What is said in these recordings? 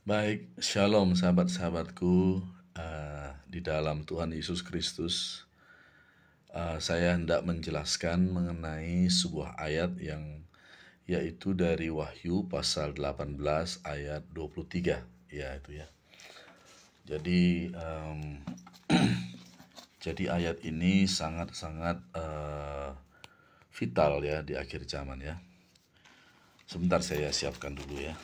Baik, shalom sahabat-sahabatku di dalam Tuhan Yesus Kristus. Saya hendak menjelaskan mengenai sebuah ayat yang yaitu dari Wahyu pasal 18 ayat 23. Ya, itu ya. Jadi jadi ayat ini sangat-sangat vital ya di akhir zaman ya. Sebentar saya siapkan dulu ya.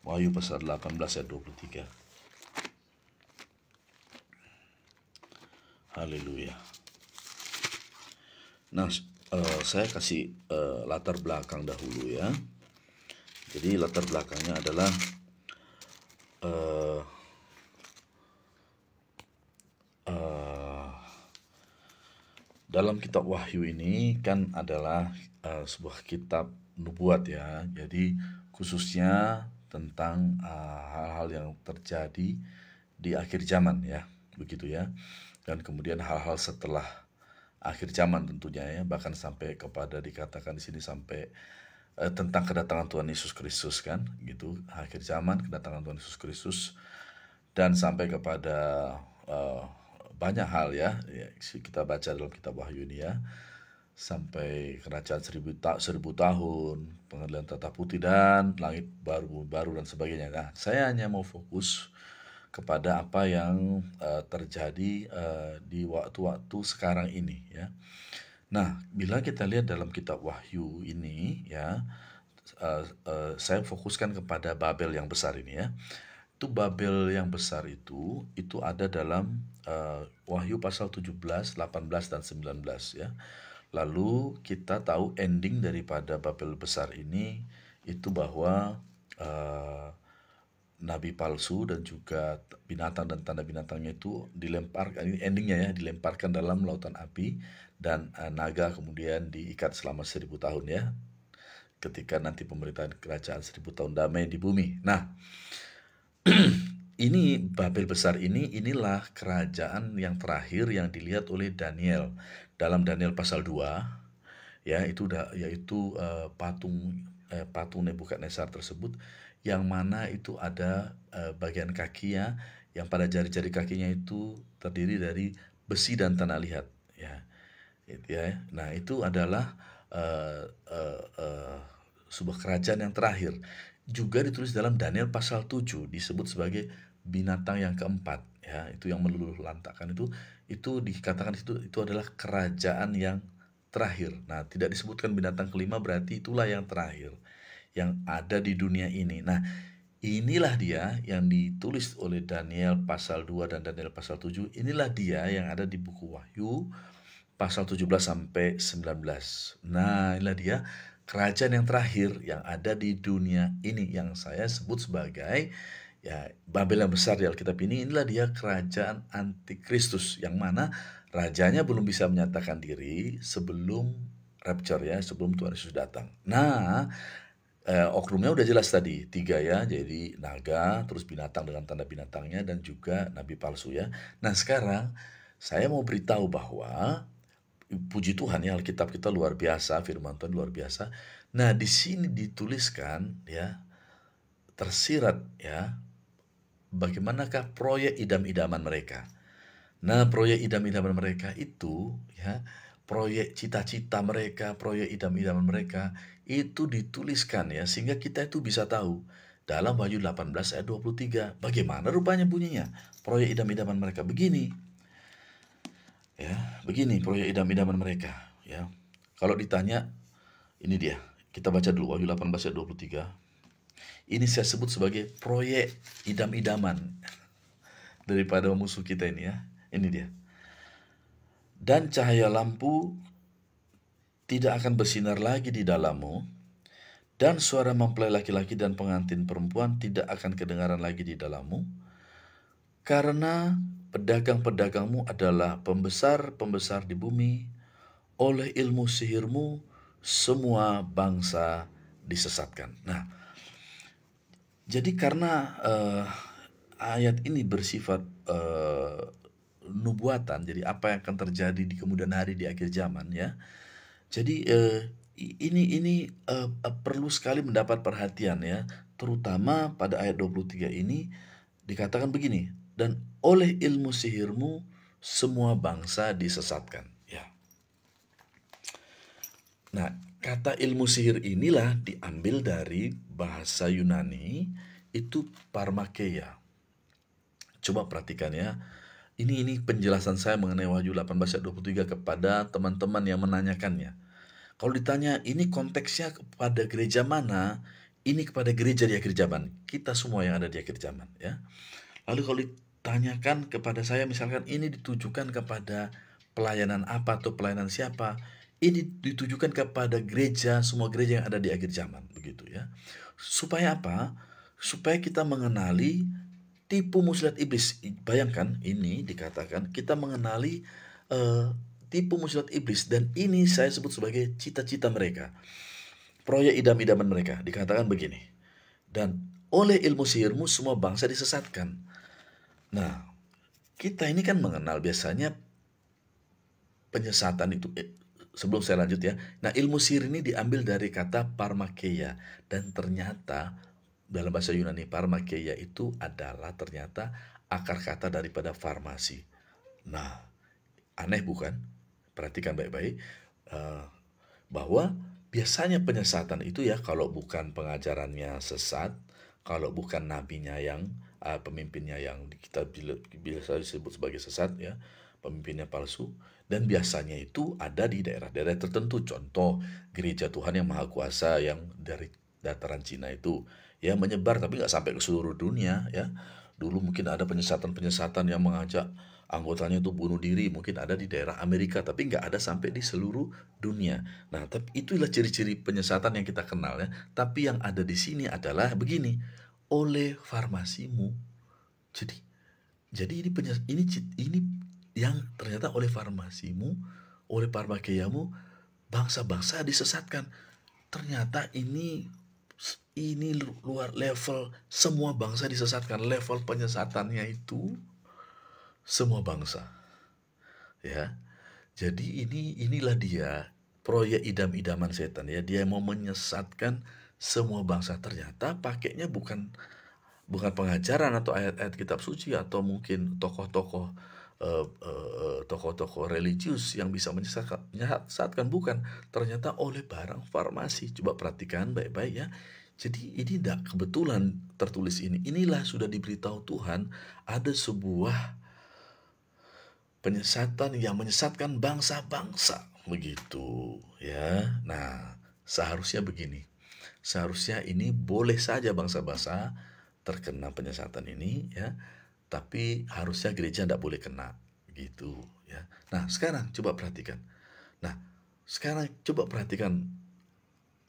Wahyu pasal 18 ayat 23. Haleluya. Nah, saya kasih latar belakang dahulu ya. Jadi latar belakangnya adalah eh, eh, dalam kitab Wahyu ini kan adalah sebuah kitab nubuat ya. Jadi khususnya tentang hal-hal yang terjadi di akhir zaman ya, begitu ya. Dan kemudian hal-hal setelah akhir zaman tentunya ya, bahkan sampai kepada dikatakan di sini sampai tentang kedatangan Tuhan Yesus Kristus kan, gitu. Akhir zaman, kedatangan Tuhan Yesus Kristus, dan sampai kepada eh, banyak hal ya, kita baca dalam kitab Wahyu ini ya, sampai kerajaan seribu tahun, pengadilan tatap putih dan langit baru baru dan sebagainya. Nah, saya hanya mau fokus kepada apa yang terjadi di waktu-waktu sekarang ini ya. Nah, bila kita lihat dalam kitab Wahyu ini ya, saya fokuskan kepada Babel yang besar ini ya. Itu Babel yang besar itu ada dalam Wahyu pasal 17, 18 dan 19 ya. Lalu kita tahu ending daripada Babel besar ini itu bahwa nabi palsu dan juga binatang dan tanda binatangnya itu dilemparkan, ini endingnya ya, dilemparkan dalam lautan api, dan naga kemudian diikat selama 1000 tahun ya, ketika nanti pemerintahan kerajaan 1000 tahun damai di bumi. Nah, ini Babel besar inilah kerajaan yang terakhir yang dilihat oleh Daniel dalam Daniel pasal 2 ya, yaitu patung Nebukadnezar tersebut, yang mana itu ada bagian kakinya, yang pada jari-jari kakinya itu terdiri dari besi dan tanah liat ya. Ya. Nah, itu adalah uh, uh, uh, sebuah kerajaan yang terakhir. Juga ditulis dalam Daniel pasal 7, disebut sebagai binatang yang keempat ya, itu yang meluluh lantakkan itu dikatakan itu adalah kerajaan yang terakhir. Nah, tidak disebutkan binatang kelima, berarti itulah yang terakhir yang ada di dunia ini. Nah, inilah dia yang ditulis oleh Daniel pasal 2 dan Daniel pasal 7. Inilah dia yang ada di buku Wahyu pasal 17 sampai 19. Nah, inilah dia kerajaan yang terakhir yang ada di dunia ini, yang saya sebut sebagai ya Babel yang besar di Alkitab ini. Inilah dia kerajaan antikristus, yang mana rajanya belum bisa menyatakan diri sebelum rapture ya, sebelum Tuhan Yesus datang. Nah, oknumnya udah jelas tadi, 3 ya, jadi naga, terus binatang dengan tanda binatangnya, dan juga nabi palsu ya. Nah, sekarang saya mau beritahu bahwa puji Tuhan ya, Alkitab kita luar biasa, firman Tuhan luar biasa. Nah, di sini dituliskan ya, tersirat ya, bagaimanakah proyek idam-idaman mereka. Nah, proyek idam-idaman mereka itu ya, proyek cita-cita mereka, proyek idam-idaman mereka itu dituliskan ya, sehingga kita itu bisa tahu dalam Wahyu 18 ayat 23 bagaimana rupanya bunyinya. Proyek idam-idaman mereka begini. Ya, begini proyek idam-idaman mereka ya. Kalau ditanya, ini dia. Kita baca dulu Wahyu 18 ayat 23. Ini saya sebut sebagai proyek idam-idaman daripada musuh kita ini ya. Ini dia. Dan cahaya lampu tidak akan bersinar lagi di dalammu, dan suara mempelai laki-laki dan pengantin perempuan tidak akan kedengaran lagi di dalammu, karena pedagang-pedagangmu adalah pembesar-pembesar di bumi. Oleh ilmu sihirmu semua bangsa disesatkan. Nah, jadi karena ayat ini bersifat nubuatan, jadi apa yang akan terjadi di kemudian hari di akhir zaman ya. Jadi ini perlu sekali mendapat perhatian ya. terutama pada ayat 23 ini dikatakan begini, dan oleh ilmu sihirmu semua bangsa disesatkan. Ya. Nah, kata ilmu sihir inilah diambil dari bahasa Yunani itu parmakeia. Coba perhatikan ya. Ini penjelasan saya mengenai Wahyu 18 ayat 23 kepada teman-teman yang menanyakannya. Kalau ditanya ini konteksnya kepada gereja mana? Ini kepada gereja di akhir zaman. Kita semua yang ada di akhir zaman ya. Lalu kalau ditanyakan kepada saya misalkan ini ditujukan kepada pelayanan apa atau pelayanan siapa? Ini ditujukan kepada gereja, semua gereja yang ada di akhir zaman begitu ya. Supaya apa? Supaya kita mengenali tipu muslihat iblis. Bayangkan ini dikatakan kita mengenali tipu muslihat iblis, dan ini saya sebut sebagai cita-cita mereka, proyek idam-idaman mereka. Dikatakan begini, dan oleh ilmu sihirmu semua bangsa disesatkan. Nah, kita ini kan mengenal biasanya penyesatan itu. Sebelum saya lanjut ya, nah ilmu sihir ini diambil dari kata parmakeia, dan ternyata dalam bahasa Yunani parmakeia itu adalah ternyata akar kata daripada farmasi. Nah, aneh bukan? Perhatikan baik-baik bahwa biasanya penyesatan itu ya kalau bukan pengajarannya sesat, kalau bukan nabinya yang pemimpinnya yang kita biasa disebut sebagai sesat ya, pemimpinnya palsu, dan biasanya itu ada di daerah-daerah tertentu. Contoh gereja Tuhan yang Maha Kuasa yang dari dataran Cina itu ya menyebar tapi nggak sampai ke seluruh dunia ya. Dulu mungkin ada penyesatan-penyesatan yang mengajak anggotanya itu bunuh diri, mungkin ada di daerah Amerika tapi nggak ada sampai di seluruh dunia. Nah, tapi itulah ciri-ciri penyesatan yang kita kenal ya. Tapi yang ada di sini adalah begini, oleh farmasimu. Jadi ini yang ternyata oleh farmasimu, oleh parmakeiamu bangsa-bangsa disesatkan. Ternyata ini luar level, semua bangsa disesatkan. Level penyesatannya itu semua bangsa. Ya. Jadi inilah dia proyek idam-idaman setan ya. Dia mau menyesatkan semua bangsa. Ternyata pakainya bukan pengajaran atau ayat-ayat kitab suci atau mungkin tokoh-tokoh tokoh-tokoh religius yang bisa menyesatkan, bukan. Ternyata oleh barang farmasi. Coba perhatikan baik-baik ya. Jadi ini tidak kebetulan tertulis ini. Inilah sudah diberitahu Tuhan, ada sebuah penyesatan yang menyesatkan bangsa-bangsa begitu ya. Nah, seharusnya begini. Seharusnya ini boleh saja bangsa-bangsa terkena penyesatan ini ya, tapi harusnya gereja tidak boleh kena gitu ya. Nah, sekarang coba perhatikan.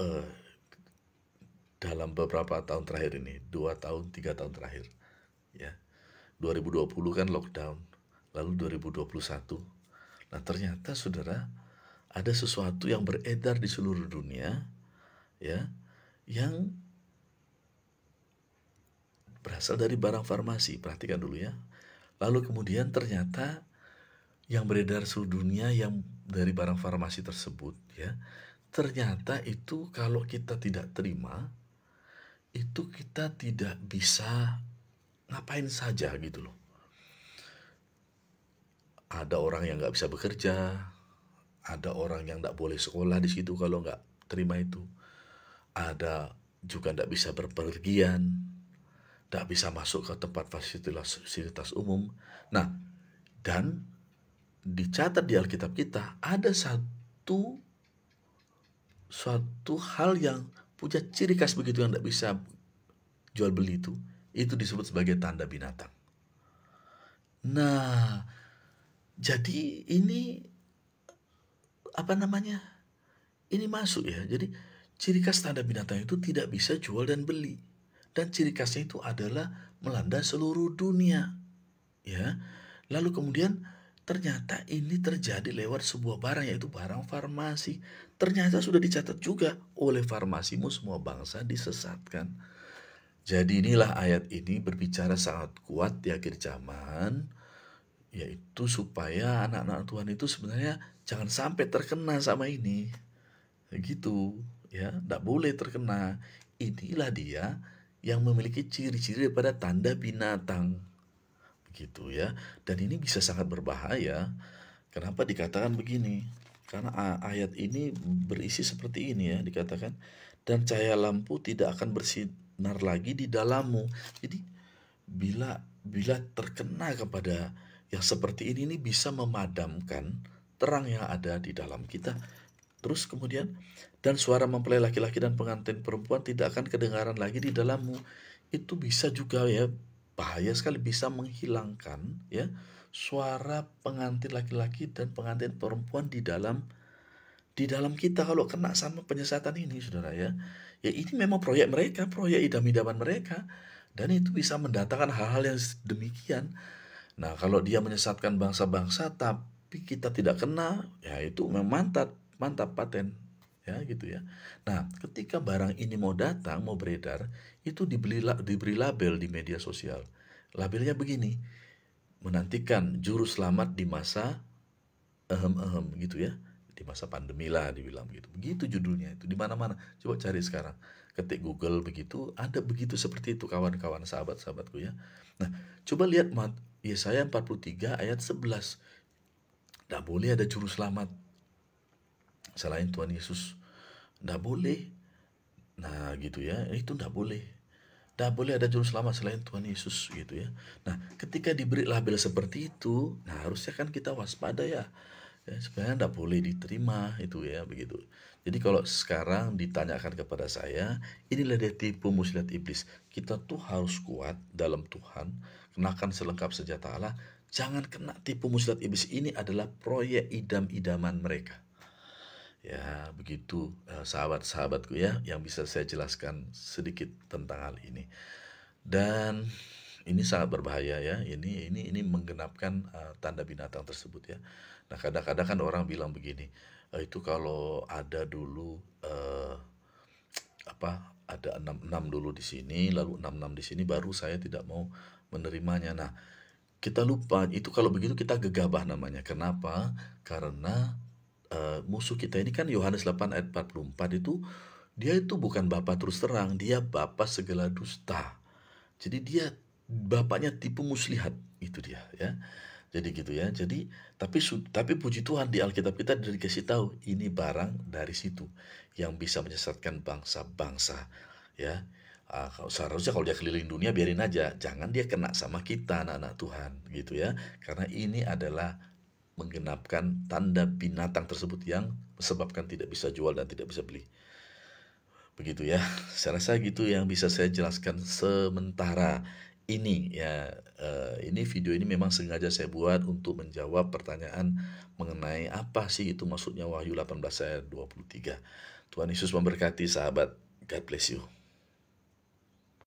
eh, dalam beberapa tahun terakhir ini, 2 tahun, 3 tahun terakhir ya. 2020 kan lockdown, lalu 2021. Nah, ternyata saudara, ada sesuatu yang beredar di seluruh dunia ya, yang berasal dari barang farmasi. Perhatikan dulu ya. Lalu kemudian ternyata yang beredar seluruh dunia yang dari barang farmasi tersebut ya, ternyata itu kalau kita tidak terima, itu kita tidak bisa ngapain saja gitu loh. Ada orang yang nggak bisa bekerja, ada orang yang nggak boleh sekolah di situ kalau nggak terima itu. Ada juga nggak bisa berpergian, nggak bisa masuk ke tempat fasilitas umum. Nah, dan dicatat di Alkitab kita ada suatu hal yang punya ciri khas begitu yang nggak bisa jual beli itu disebut sebagai tanda binatang. Nah, jadi ini apa namanya? Ini masuk ya. Jadi ciri khas tanda binatang itu tidak bisa jual dan beli. Dan ciri khasnya itu adalah melanda seluruh dunia. Ya. Lalu kemudian ternyata ini terjadi lewat sebuah barang, yaitu barang farmasi. Ternyata sudah dicatat juga, oleh farmasimu semua bangsa disesatkan. Jadi inilah ayat ini berbicara sangat kuat di akhir zaman, yaitu supaya anak-anak Tuhan itu sebenarnya jangan sampai terkena sama ini. Gitu ya, tidak boleh terkena. Inilah dia yang memiliki ciri-ciri daripada tanda binatang. Begitu ya. Dan ini bisa sangat berbahaya. Kenapa dikatakan begini? Karena ayat ini berisi seperti ini ya, dikatakan, dan cahaya lampu tidak akan bersinar lagi di dalammu. Jadi bila bila terkena kepada yang seperti ini bisa memadamkan terang yang ada di dalam kita. Terus kemudian, dan suara mempelai laki-laki dan pengantin perempuan tidak akan kedengaran lagi di dalammu. Itu bisa juga ya, bahaya sekali, bisa menghilangkan ya suara pengantin laki-laki dan pengantin perempuan di dalam kita kalau kena sama penyesatan ini, saudara ya. Ya ini memang proyek mereka, proyek idam-idaman mereka. Dan itu bisa mendatangkan hal-hal yang demikian. Nah, kalau dia menyesatkan bangsa-bangsa tapi kita tidak kena, ya itu memang mantap, mantap paten. Ya gitu ya. Nah, ketika barang ini mau datang, mau beredar, itu diberi label di media sosial. Labelnya begini, menantikan juru selamat di masa gitu ya, di masa pandemi lah dibilang begitu. Begitu judulnya itu di mana-mana. Coba cari sekarang, ketik Google begitu, ada begitu seperti itu kawan-kawan, sahabat-sahabatku ya. Nah, coba lihat Yesaya 43 ayat 11. Tidak boleh ada juru selamat selain Tuhan Yesus. Tidak boleh. Nah, gitu ya. Itu tidak boleh. Tidak boleh ada juru selamat selain Tuhan Yesus gitu ya. Nah, ketika diberi label seperti itu, nah harusnya kan kita waspada ya. Sebenarnya tidak boleh diterima itu ya begitu. Jadi kalau sekarang ditanyakan kepada saya, inilah dia tipu muslihat iblis. Kita tuh harus kuat dalam Tuhan, kenakan selengkap senjata Allah, jangan kena tipu muslihat iblis. Ini adalah proyek idam-idaman mereka. Ya begitu sahabat-sahabatku ya, yang bisa saya jelaskan sedikit tentang hal ini. Dan ini sangat berbahaya ya. Ini menggenapkan tanda binatang tersebut ya. Nah, kadang-kadang kan orang bilang begini, itu kalau ada dulu ada 66 dulu di sini, lalu 66 di sini, baru saya tidak mau menerimanya. Nah, kita lupa itu, kalau begitu kita gegabah namanya. Kenapa? Karena musuh kita ini kan Yohanes 8 ayat 44 itu, dia itu bukan bapa terus terang, dia bapa segala dusta. Jadi dia bapaknya tipu muslihat, itu dia ya. Jadi gitu ya. Jadi tapi puji Tuhan di Alkitab kita dikasih tahu ini barang dari situ yang bisa menyesatkan bangsa-bangsa ya. Seharusnya kalau dia keliling dunia biarin aja, jangan dia kena sama kita anak-anak Tuhan gitu ya. Karena ini adalah menggenapkan tanda binatang tersebut yang menyebabkan tidak bisa jual dan tidak bisa beli. Begitu ya. Saya rasa gitu yang bisa saya jelaskan sementara ini ya. Ini video ini memang sengaja saya buat untuk menjawab pertanyaan mengenai apa sih itu maksudnya Wahyu 18 ayat 23. Tuhan Yesus memberkati sahabat. God bless you.